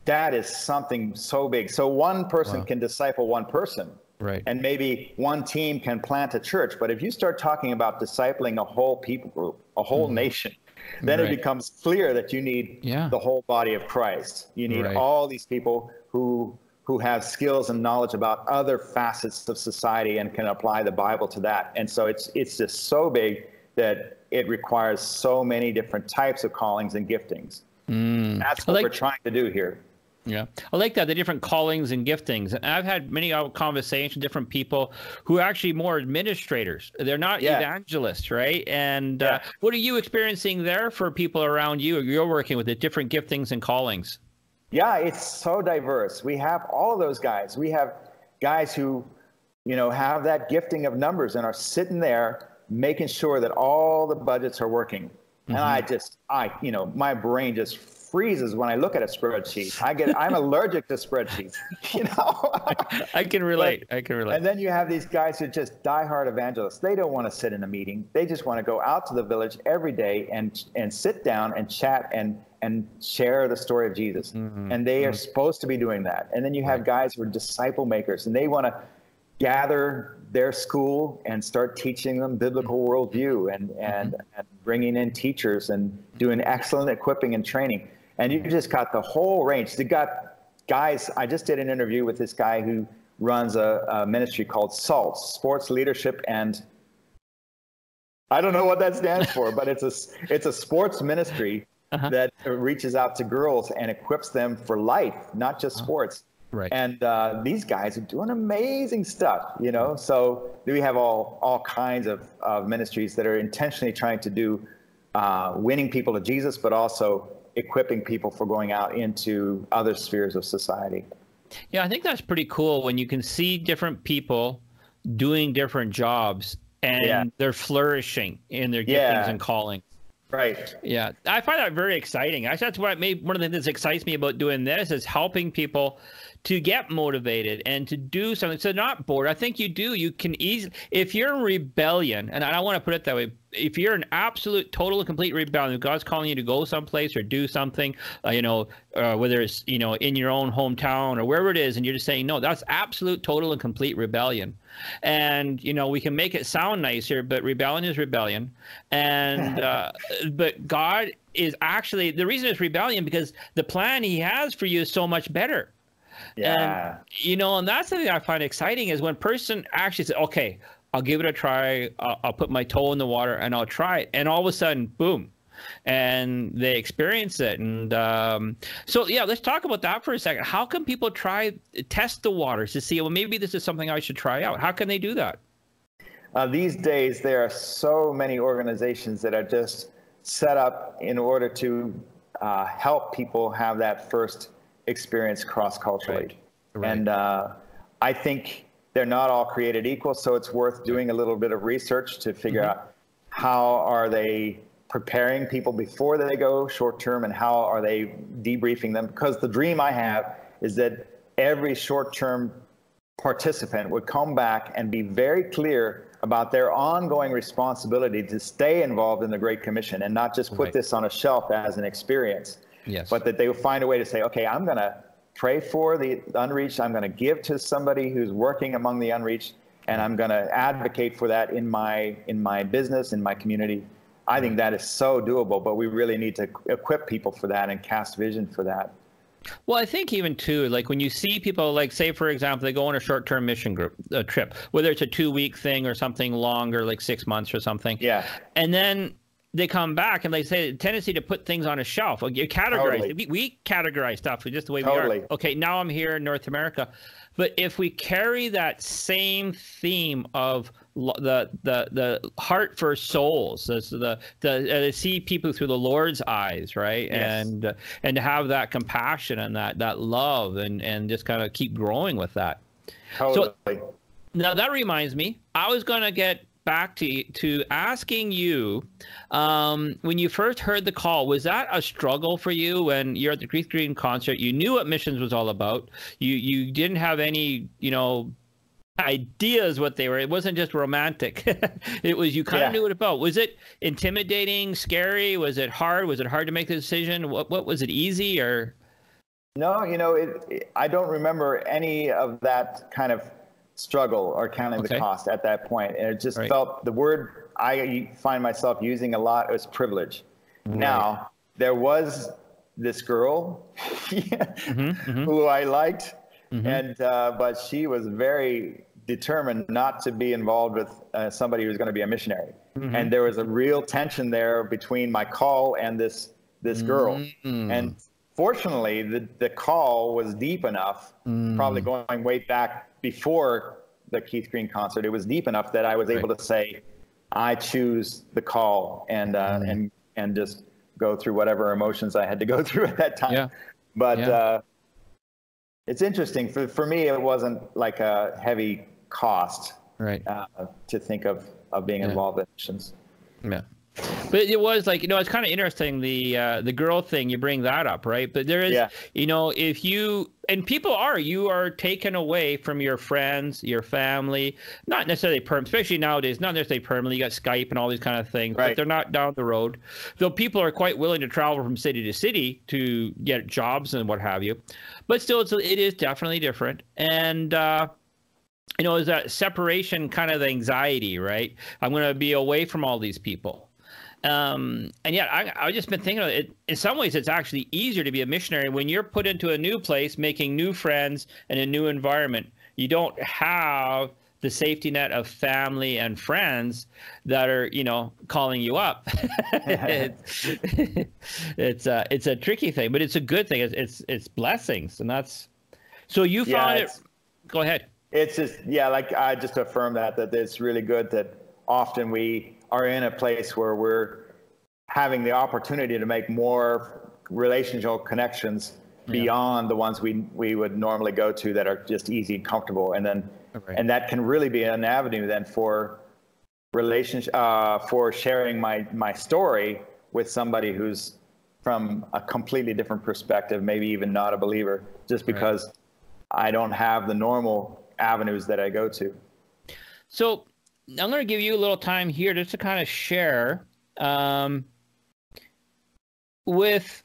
that is something so big. So one person can disciple one person. Right. And maybe one team can plant a church. But if you start talking about discipling a whole people group, a whole nation, then it becomes clear that you need the whole body of Christ. You need all these people who have skills and knowledge about other facets of society and can apply the Bible to that. And so it's just so big that it requires so many different types of callings and giftings. That's what we're trying to do here. Yeah, I like that, the different callings and giftings. And I've had many conversations with different people who are actually more administrators. They're not evangelists, right? And what are you experiencing there for people around you? You're working with the different giftings and callings. Yeah, it's so diverse. We have all of those guys. We have guys who, have that gifting of numbers and are sitting there making sure that all the budgets are working. And my brain just freezes when I look at a spreadsheet. I'm allergic to spreadsheets, I can relate. And then you have these guys who are just diehard evangelists. They don't want to sit in a meeting. They just want to go out to the village every day and sit down and chat and share the story of Jesus. And they are supposed to be doing that. And then you have guys who are disciple makers, and they want to gather their school and start teaching them biblical worldview and bringing in teachers and doing excellent equipping and training. And you just got the whole range. You got guys, I just did an interview with this guy who runs a ministry called SALT, Sports Leadership, and I don't know what that stands for, but it's a sports ministry that reaches out to girls and equips them for life, not just sports. Right. And these guys are doing amazing stuff, So we have all kinds of ministries that are intentionally trying to do winning people to Jesus, but also equipping people for going out into other spheres of society. Yeah, I think that's pretty cool when you can see different people doing different jobs and they're flourishing in their giftings and calling. Right. Yeah, I find that very exciting. That's why one of the things that excites me about doing this is helping people to get motivated and to do something. So not bored. I think you can easily, if you're in rebellion, and I don't want to put it that way, if you're an absolute, total, and complete rebellion, if God's calling you to go someplace or do something, whether it's, in your own hometown or wherever it is, and you're just saying, no, that's absolute, total, and complete rebellion. And, we can make it sound nicer, but rebellion is rebellion. And, but God is actually, the reason it's rebellion because the plan he has for you is so much better. Yeah. And, and that's the thing I find exciting is when a person actually says, okay, I'll give it a try. I'll put my toe in the water and I'll try it. And all of a sudden, boom, and they experience it. And let's talk about that for a second. How can people test the waters to see, well, maybe this is something I should try out? How can they do that? These days, there are so many organizations that are just set up in order to help people have that first experience cross-culturally. Right. And I think they're not all created equal, so it's worth doing a little bit of research to figure out how are they preparing people before they go short-term and how are they debriefing them. Because the dream I have is that every short-term participant would come back and be very clear about their ongoing responsibility to stay involved in the Great Commission and not just put this on a shelf as an experience. Yes. But that they will find a way to say, okay, I'm going to pray for the unreached. I'm going to give to somebody who's working among the unreached, and I'm going to advocate for that in my business, in my community. I think that is so doable, but we really need to equip people for that and cast vision for that. Well, I think even too, like when you see people, like say for example, they go on a short-term mission group trip, whether it's a 2-week thing or something longer, like 6 months or something. Yeah. And then they come back and they say the tendency to put things on a shelf. Like, you categorize. Totally. We categorize stuff just the way Totally. we are. Okay, now I'm here in North America. But if we carry that same theme of the heart for souls, the see people through the Lord's eyes, right? Yes. And to have that compassion and that love and just kind of keep growing with that. Totally. So now that reminds me, I was going to get back to asking you, when you first heard the call, was that a struggle for you when you're at the Keith Green concert? You knew what missions was all about. You didn't have any, ideas what they were. It wasn't just romantic. It was, you kind of knew what about. Was it intimidating, scary? Was it hard? Was it hard to make the decision? What was it, easy or? No, I don't remember any of that kind of struggle or counting the cost at that point. And it just felt, the word I find myself using a lot is privilege. Right. Now, there was this girl who I liked, and but she was very determined not to be involved with somebody who's going to be a missionary. And there was a real tension there between my call and this girl. And fortunately, the call was deep enough, probably going way back before the Keith Green concert. It was deep enough that I was able to say, I choose the call, and just go through whatever emotions I had to go through at that time. Yeah. But it's interesting. For me, it wasn't like a heavy cost to think of being involved in missions. Yeah. But it was like, it's kind of interesting, the girl thing, you bring that up, right? But there is, if you, and people you are taken away from your friends, your family, not necessarily especially nowadays, not necessarily permanently. You got Skype and all these kind of things, but they're not down the road. Though people are quite willing to travel from city to city to get jobs and what have you. But still, it is definitely different. And, is that separation kind of anxiety, right? I'm going to be away from all these people. And yet I've just been thinking of it. In some ways, it's actually easier to be a missionary when you're put into a new place, making new friends in a new environment. You don't have the safety net of family and friends that are, calling you up. It's a tricky thing, but it's a good thing. It's blessings, and that's. So you found it. Go ahead. It's just like I just affirm that it's really good that often we are in a place where we're having the opportunity to make more relational connections beyond the ones we would normally go to that are just easy and comfortable. And then, and that can really be an avenue then for relationship, for sharing my story with somebody who's from a completely different perspective, maybe even not a believer, just because I don't have the normal avenues that I go to. So I'm going to give you a little time here just to kind of share with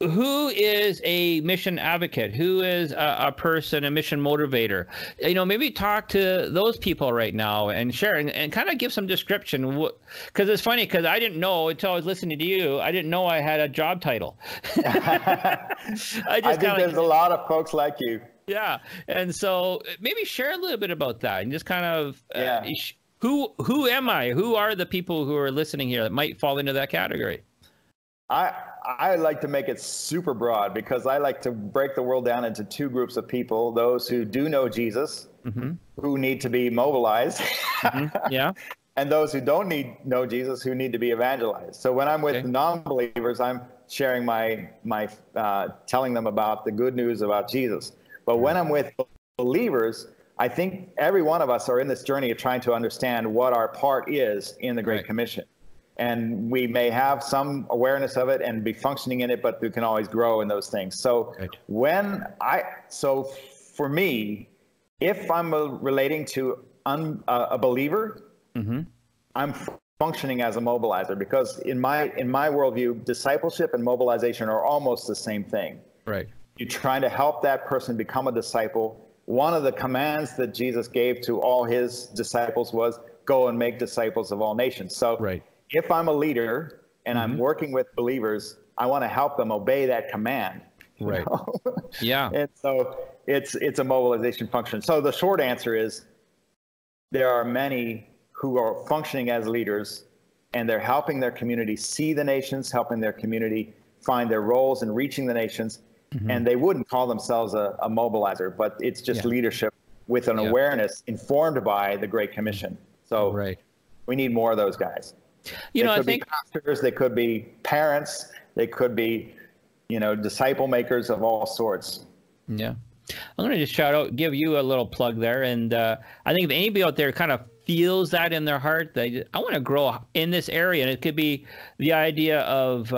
who is a mission advocate, who is a person, a mission motivator. Maybe talk to those people right now and share and kind of give some description. Because it's funny, because I didn't know until I was listening to you, I didn't know I had a job title. I think there's a lot of folks like you. Yeah. And so maybe share a little bit about that and just kind of who am I? Who are the people who are listening here that might fall into that category? I like to make it super broad because I like to break the world down into two groups of people: those who do know Jesus, who need to be mobilized, and those who don't know Jesus, who need to be evangelized. So when I'm with non-believers, I'm sharing my telling them about the good news about Jesus. But when I'm with believers, I think every one of us are in this journey of trying to understand what our part is in the Great Commission. And we may have some awareness of it and be functioning in it, but we can always grow in those things. So so for me, if I'm relating to a believer, I'm functioning as a mobilizer, because in my worldview, discipleship and mobilization are almost the same thing. Right. You're trying to help that person become a disciple. One of the commands that Jesus gave to all his disciples was go and make disciples of all nations. So if I'm a leader and I'm working with believers, I want to help them obey that command. Right. know? Yeah. And so it's a mobilization function. So the short answer is there are many who are functioning as leaders, and they're helping their community see the nations, helping their community find their roles in reaching the nations. And they wouldn't call themselves a mobilizer, but it's just leadership with an awareness informed by the Great Commission. So we need more of those guys. You know, They I could be think pastors, they could be parents, they could be, disciple makers of all sorts. Yeah. I'm going to just give you a little plug there. And I think if anybody out there kind of feels that in their heart, I want to grow in this area. And it could be the idea of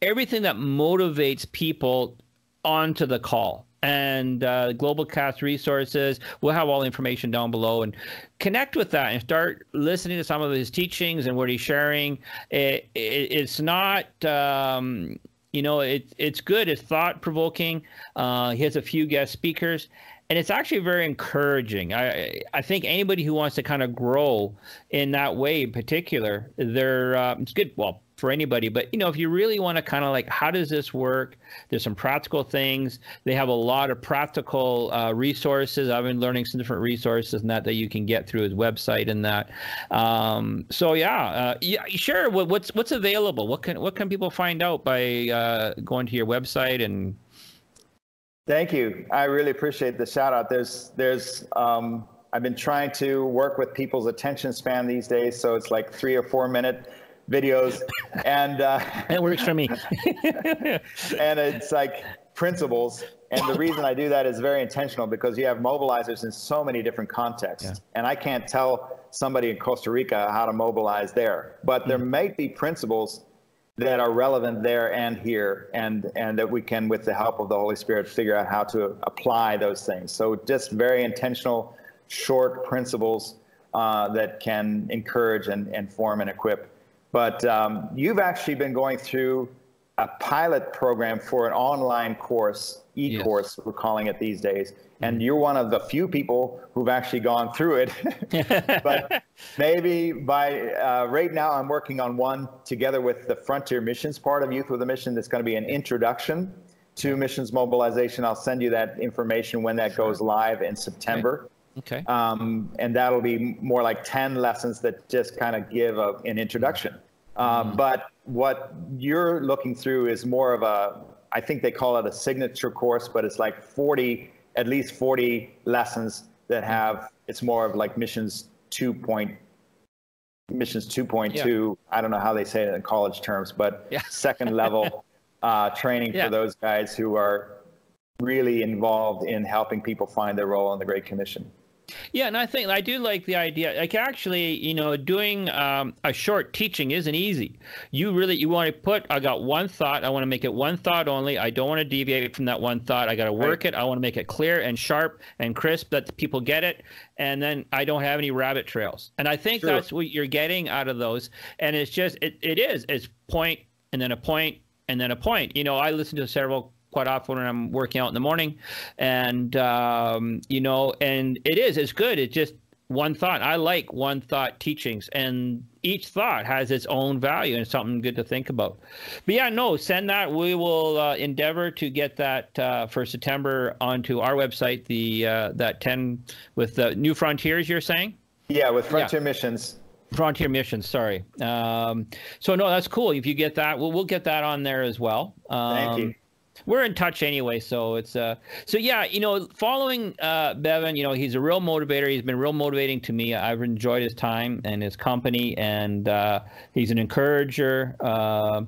everything that motivates people onto the call. And GlobalCAST resources, we'll have all the information down below, and connect with that and start listening to some of his teachings and what he's sharing. It's not, it's good. It's thought-provoking. He has a few guest speakers, and it's actually very encouraging. I think anybody who wants to kind of grow in that way in particular, it's good. Well, for anybody, but if you really want to kind of like, how does this work? There's some practical things. They have a lot of practical resources. I've been learning some different resources and that you can get through his website and that. Sure. What's available? What can people find out by going to your website? And thank you. I really appreciate the shout out. I've been trying to work with people's attention span these days, so it's like 3 or 4 minute videos, and it works for me. And it's like principles, and the reason I do that is very intentional, because you have mobilizers in so many different contexts, and I can't tell somebody in Costa Rica how to mobilize there, but there might be principles that are relevant there and here, and that we can, with the help of the Holy Spirit, figure out how to apply those things. So just very intentional, short principles that can encourage and form and equip. But you've actually been going through a pilot program for an online course, e-course, we're calling it these days. And you're one of the few people who've actually gone through it. But maybe right now I'm working on one together with the Frontier Missions part of Youth with a Mission. That's going to be an introduction to missions mobilization. I'll send you that information when that goes live in September. Okay. And that'll be more like 10 lessons that just kind of give an introduction. But what you're looking through is more of I think they call it a signature course, but it's like at least 40 lessons that it's more of like missions 2.2. Yeah. I don't know how they say it in college terms, but second level training for those guys who are really involved in helping people find their role in the Great Commission. Yeah, and I do like the idea. Like, actually, doing a short teaching isn't easy. You want to I got one thought. I want to make it one thought only. I don't want to deviate from that one thought. I got to work it. I want to make it clear and sharp and crisp that people get it. And then I don't have any rabbit trails. And I think that's what you're getting out of those. And it's just, it's point and then a point and then a point. I listen to several quite often when I'm working out in the morning, and and it's good. It's just one thought. I like one thought teachings, and each thought has its own value and something good to think about. But send that. We will endeavor to get that for September onto our website. That 10 with the New Frontiers, you're saying? Yeah, with Frontier Missions. Frontier Missions, sorry. That's cool. If you get that, we'll get that on there as well. Thank you. We're in touch anyway, so it's following Bevin, he's a real motivator. He's been real motivating to me. I've enjoyed his time and his company, and he's an encourager. I'm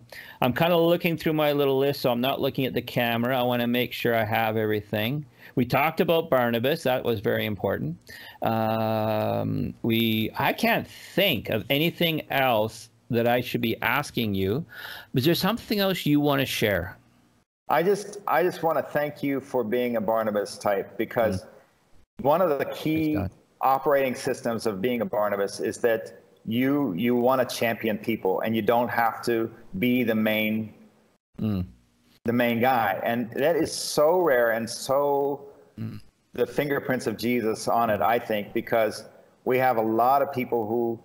kind of looking through my little list, so I'm not looking at the camera. I want to make sure I have everything. We talked about Barnabas. That was very important. I can't think of anything else that I should be asking you. Is there something else you want to share? I just want to thank you for being a Barnabas type, because one of the key operating systems of being a Barnabas is that you want to champion people, and you don't have to be the main guy. And that is so rare, and so the fingerprints of Jesus on it, I think, because we have a lot of people who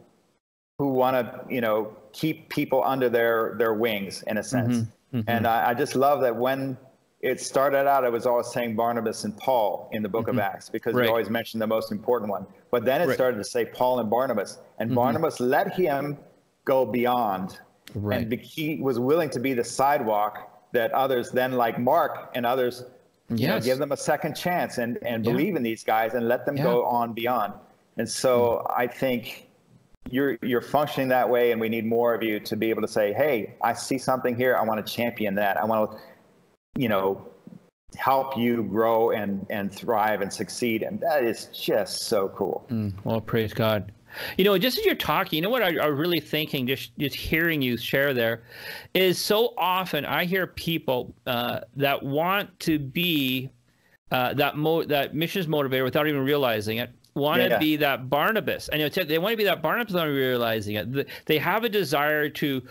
want to, keep people under their wings, in a sense. And I just love that when it started out, I was always saying Barnabas and Paul in the book of Acts, because you always mention the most important one. But then it started to say Paul and Barnabas. And Barnabas let him go beyond. And he was willing to be the sidewalk that others then, like Mark and others, you know, give them a second chance and believe in these guys and let them go on beyond. And so I think you're functioning that way, and we need more of you to be able to say, hey, I see something here. I want to champion that. I want to, you know, help you grow and thrive and succeed. And that is just so cool. Well, praise God. You know, just as you're talking, you know what I'm really thinking, just hearing you share there, is so often I hear people that want to be that missions motivator without even realizing it, want to be that Barnabas. And they want to be that Barnabas without realizing it. They have a desire to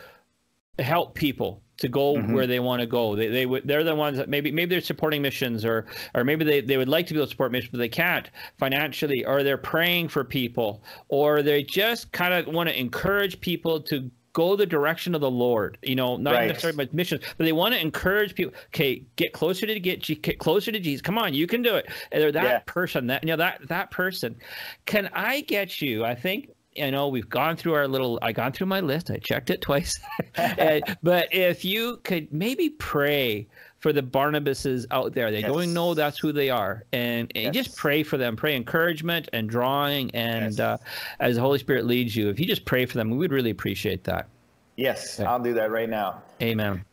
help people to go where they want to go. They're the ones that maybe they're supporting missions, or maybe they would like to be able to support missions, but they can't financially, or they're praying for people, or they just kind of want to encourage people to go the direction of the Lord, you know, not necessarily by missions, but they want to encourage people. Okay, get closer to Jesus. Come on, you can do it. And they're that person, that person. Can I get you? I think, you know, we've gone through I gone through my list. I checked it twice. But if you could maybe pray for the Barnabases out there, they don't know that's who they are. And just pray for them, pray encouragement and drawing. And as the Holy Spirit leads you, if you just pray for them, we would really appreciate that. Yes, I'll do that right now. Amen.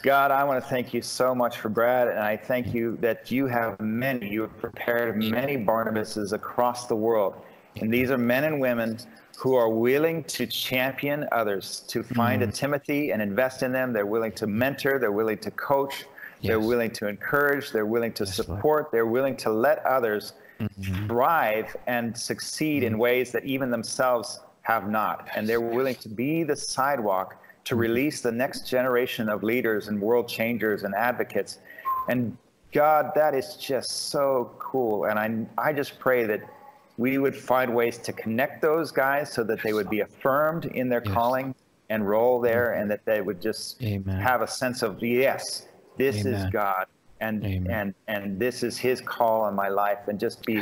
God, I want to thank you so much for Brad. And I thank you that you have prepared many Barnabases across the world. And these are men and women who are willing to champion others, to find a Timothy and invest in them. They're willing to mentor. They're willing to coach. They're willing to encourage. They're willing to support. They're willing to let others thrive and succeed in ways that even themselves have not. And they're willing to be the sidewalk to release the next generation of leaders and world changers and advocates. And God, that is just so cool. And I just pray that we would find ways to connect those guys so that they would be affirmed in their calling and role there, and that they would just have a sense of, yes, this is God, and this is his call on my life, and just be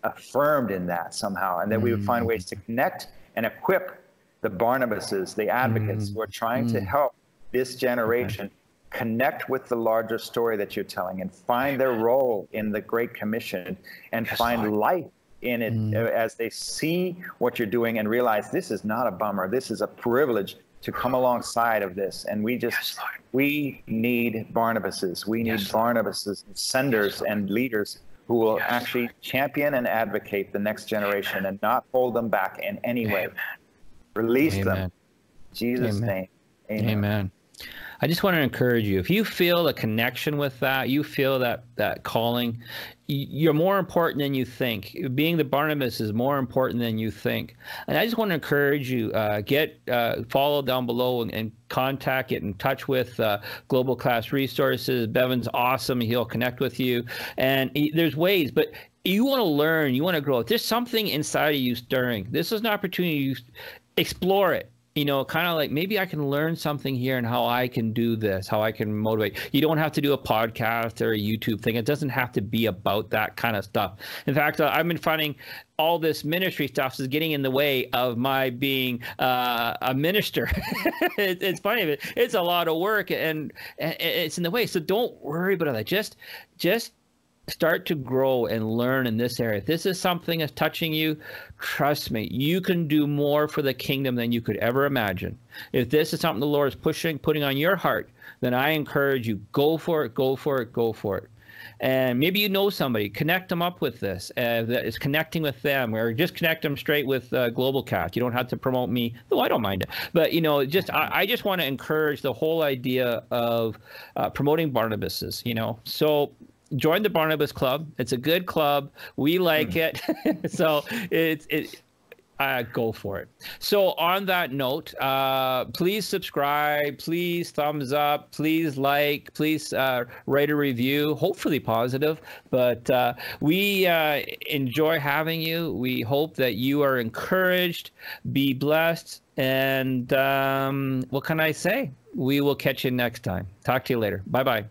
affirmed in that somehow. And that we would find ways to connect and equip the Barnabases, the advocates who are trying to help this generation connect with the larger story that you're telling, and find their role in the Great Commission, and find life in it as they see what you're doing and realize this is not a bummer. This is a privilege to come alongside of this. And we just, we need Barnabases. We need Barnabases, senders and leaders who will actually champion and advocate the next generation and not hold them back in any way. Release them. In Jesus' name. Amen. I just want to encourage you, if you feel a connection with that, you feel that calling, you're more important than you think. Being the Barnabas is more important than you think. And I just want to encourage you, follow down below and contact, get in touch with GlobalCAST Resources. Bevin's awesome. He'll connect with you. And there's ways, but you want to learn, you want to grow. If there's something inside of you stirring, this is an opportunity to explore it. You know, kind of like, maybe I can learn something here and how I can do this, how I can motivate. You don't have to do a podcast or a YouTube thing. It doesn't have to be about that kind of stuff. In fact, I've been finding all this ministry stuff is getting in the way of my being a minister. It's funny. It's a lot of work, and it's in the way. So don't worry about that. Just start to grow and learn in this area. If this is something that's touching you, trust me, you can do more for the kingdom than you could ever imagine. If this is something the Lord is putting on your heart, then I encourage you, go for it, go for it, go for it. And maybe you know somebody, connect them up with this, that is connecting with them, or just connect them straight with GlobalCAST. You don't have to promote me, though I don't mind it. But, you know, I just want to encourage the whole idea of promoting Barnabases, you know. So join the Barnabas Club. It's a good club. We like it. So go for it. So on that note, please subscribe, please thumbs up, please like, please write a review, hopefully positive. But we enjoy having you. We hope that you are encouraged, be blessed, and what can I say? We will catch you next time. Talk to you later. Bye-bye.